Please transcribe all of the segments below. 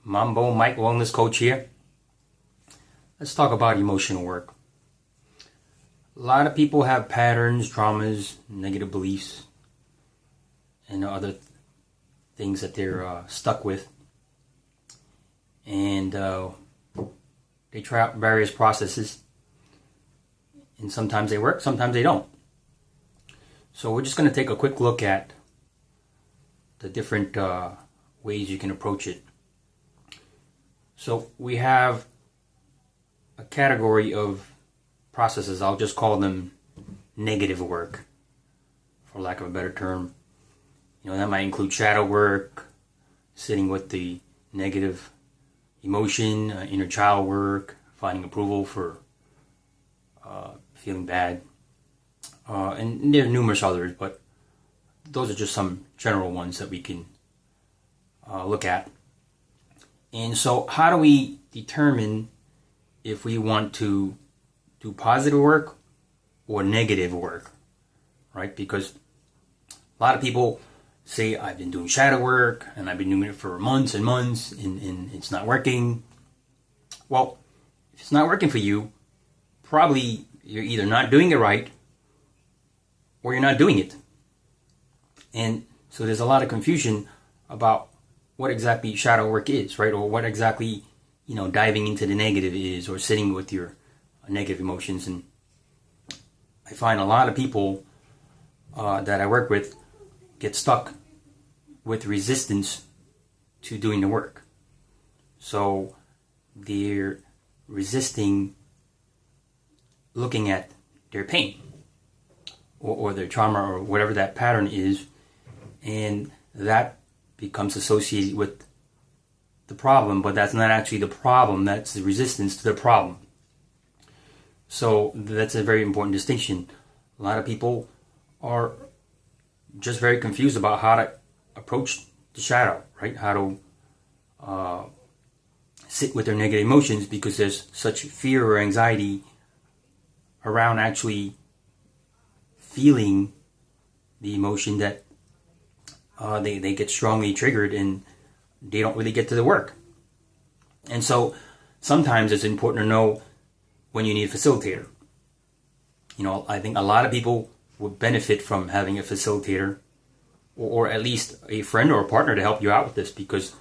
Mambo Mike, Wellness Coach here. Let's talk about emotional work. A lot of people have patterns, traumas, negative beliefs, and other things that they're stuck with. And they try out various processes. And sometimes they work, sometimes they don't. So we're just going to take a quick look at the different ways you can approach it. So we have a category of processes. I'll just call them negative work, for lack of a better term. That might include shadow work, sitting with the negative emotion, inner child work, finding approval for feeling bad. And there are numerous others, but those are just some general ones that we can look at. And so how do we determine if we want to do positive work or negative work, right? Because a lot of people say, I've been doing shadow work and I've been doing it for months and months and it's not working. Well, if it's not working for you, probably you're either not doing it right or you're not doing it. And so there's a lot of confusion about what exactly shadow work is, right? Or what exactly, diving into the negative is, or sitting with your negative emotions. And I find a lot of people that I work with get stuck with resistance to doing the work. So they're resisting looking at their pain or their trauma or whatever that pattern is, and that becomes associated with the problem, but that's not actually the problem, that's the resistance to the problem. So that's a very important distinction. A lot of people are just very confused about how to approach the shadow, right? How to sit with their negative emotions, because there's such fear or anxiety around actually feeling the emotion that they get strongly triggered and they don't really get to the work. And so sometimes it's important to know when you need a facilitator. I think a lot of people would benefit from having a facilitator or at least a friend or a partner to help you out with this, because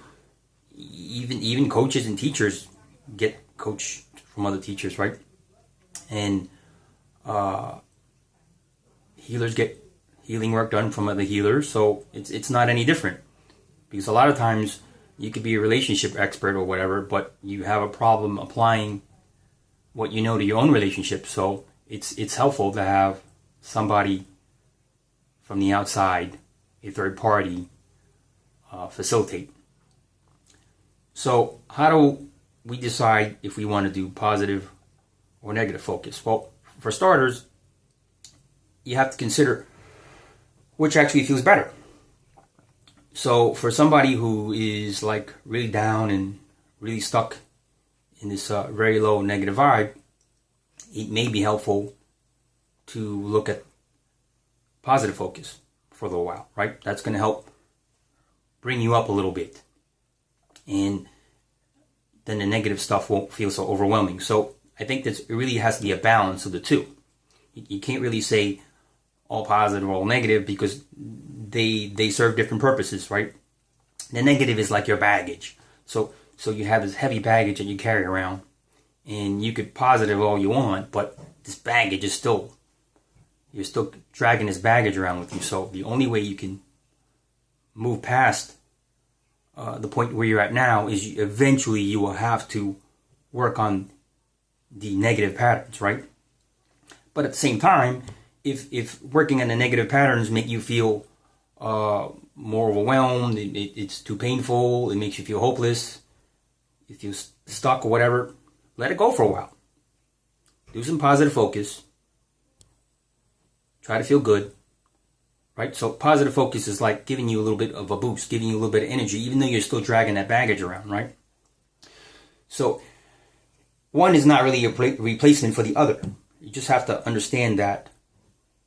even coaches and teachers get coached from other teachers, right? And healers get healing work done from other healers, so it's not any different. Because a lot of times you could be a relationship expert or whatever, but you have a problem applying what you know to your own relationship. So it's helpful to have somebody from the outside, a third party, facilitate. So how do we decide if we want to do positive or negative focus? Well, for starters, you have to consider which actually feels better. So for somebody who is really down and really stuck in this very low negative vibe, it may be helpful to look at positive focus for a little while, right? That's going to help bring you up a little bit. And then the negative stuff won't feel so overwhelming. So I think that it really has to be a balance of the two. You can't really say all positive or all negative, because they serve different purposes, right? The negative is like your baggage. So you have this heavy baggage that you carry around, and you could positive all you want, but this baggage is you're still dragging this baggage around with you. So the only way you can move past the point where you're at now is eventually you will have to work on the negative patterns, right? But at the same time, if working on the negative patterns make you feel more overwhelmed, it's too painful, it makes you feel hopeless, if you're stuck or whatever, let it go for a while. Do some positive focus. Try to feel good, right? So positive focus is like giving you a little bit of a boost, giving you a little bit of energy, even though you're still dragging that baggage around, right? So one is not really a replacement for the other. You just have to understand that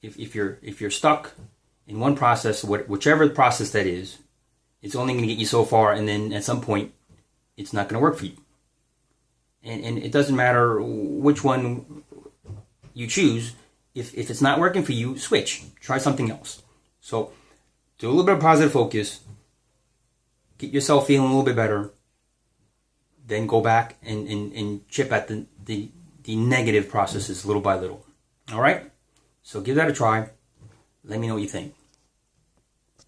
if you're stuck in one process, whichever process that is, it's only going to get you so far, and then at some point it's not going to work for you. And it doesn't matter which one you choose. If it's not working for you, switch. Try something else. So do a little bit of positive focus. Get yourself feeling a little bit better. Then go back and chip at the negative processes little by little. All right? So give that a try. Let me know what you think.